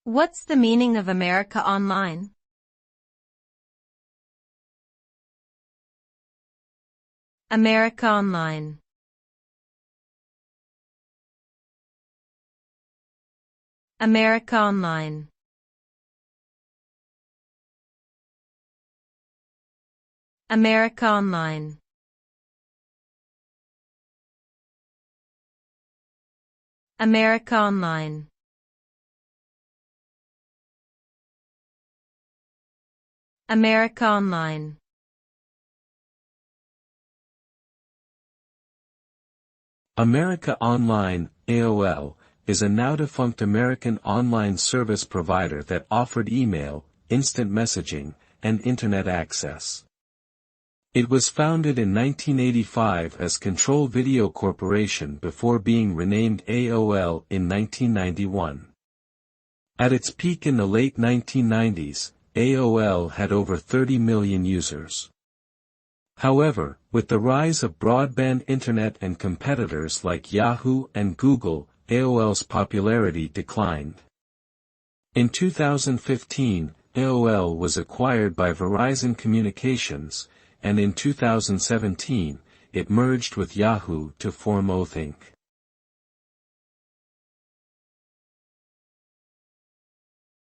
What's the meaning of America Online? America Online. America Online. America Online. America Online. America Online. America Online, AOL, is a now-defunct American online service provider that offered email, instant messaging, and Internet access. It was founded in 1985 as Control Video Corporation before being renamed AOL in 1991. At its peak in the late 1990s, AOL had over 30 million users. However, with the rise of broadband internet and competitors like Yahoo and Google, AOL's popularity declined. In 2015, AOL was acquired by Verizon Communications, and in 2017, it merged with Yahoo to form Oath Inc.